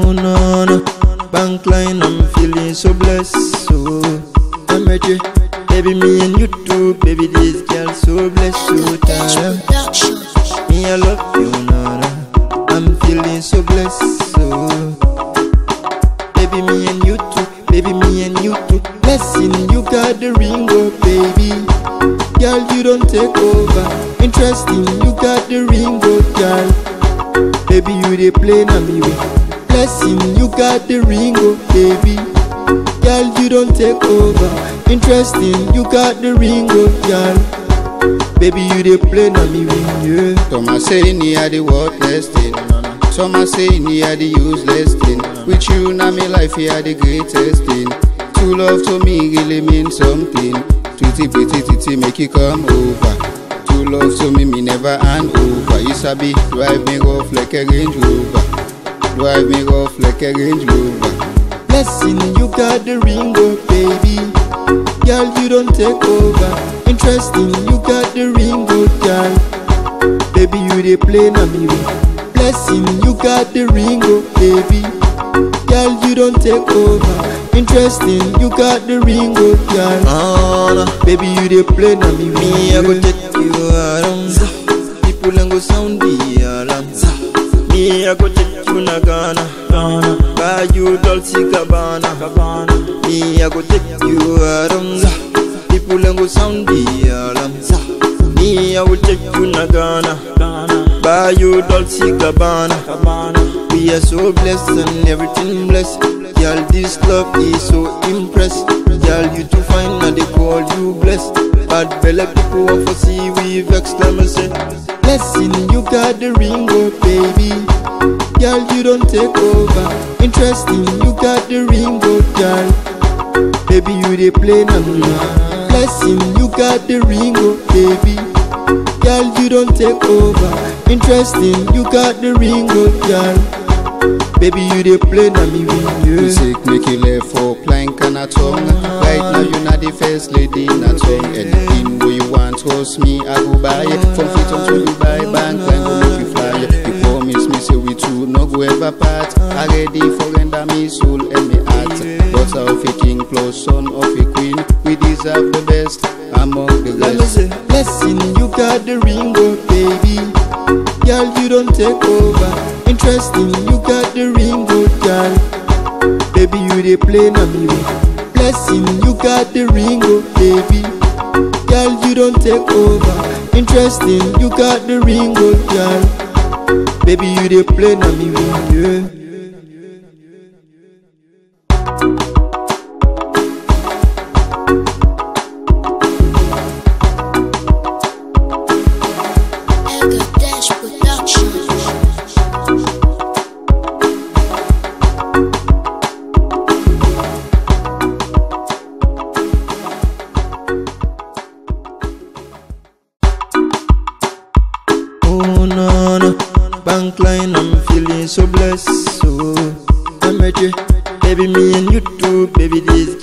Oh no, no. Bank line, I'm feeling so blessed. So energy, baby, me and you too. Baby, this girl so blessed, so tired. Me, I love you, Nana. I'm feeling so blessed. So baby, me and you too. Baby, me and you too. Blessing, you got the ring, oh baby. Girl, you don't take over. Interesting, you got the ring, oh girl. Baby, you dey play na me way. Blessing, you got the ring, oh baby. Girl, you don't take over. Interesting, you got the ring, oh girl. Baby, you dey play na me way, yeah. Some are saying you are the worthless thing. Some are saying you are the useless thing. With you na me life, you are the greatest thing. True love to me really means something. Tweety bitty titty make you come over. True love to me never hand over. You sabi drive me rough like a Range Rover. Drive me rough like a Range Rover. Blessing, you got the ring, oh baby. Girl, you don't take over. Interesting, you got the ring, oh girl. Baby, you dey play na me way. Blessing, you got the ring, oh baby. Girl, you don't take over. Interesting, you got the ring, oh girl. Oh, no. Baby, you dey play na me way. Me, I go take you around. People and go sound the alarm. Me, I go take you na Ghana. Buy you Dolce Gabbana. Me, I go take you around. People and go sound the alarm. Me, I will take you na Ghana. Buy you Dolce Gabbana. We are so blessed and everything blessed. Girl, this love is so impressed. Girl, you too fine and they call you blessed. Bad belly people want to see we vex them and say, blessing, you got the ring, oh baby. Girl, you don't take over. Interesting, you got the ring, oh girl. Baby, you dey play na me. Blessing, you got the ring, oh baby. Girl, you don't take over. Interesting, you got the ring, oh girl. Baby, you dey play na me way, yeah. Music make you left for plank and a tongue. Right now you not the first lady in a tongue. Anything where you want, trust me, I go buy it. From fit on to Dubai, bank line go make you fly. You promise me say we two no go ever part. I ready for render me soul and me heart. Daughter of a king plus son of a queen, we deserve the best among the rest. Blessing, you got the ring, oh baby. Girl, you don't take over. Interesting, you got the ring, oh girl. Baby, you dey play na me way. Blessing, you got the ring, oh baby. Girl, you don't take over. Interesting, you got the ring, oh girl. Baby, you dey play na me way, yeah. Oh no, no. Bank line, I'm feeling so blessed. So energy, baby, me and you too. Baby, this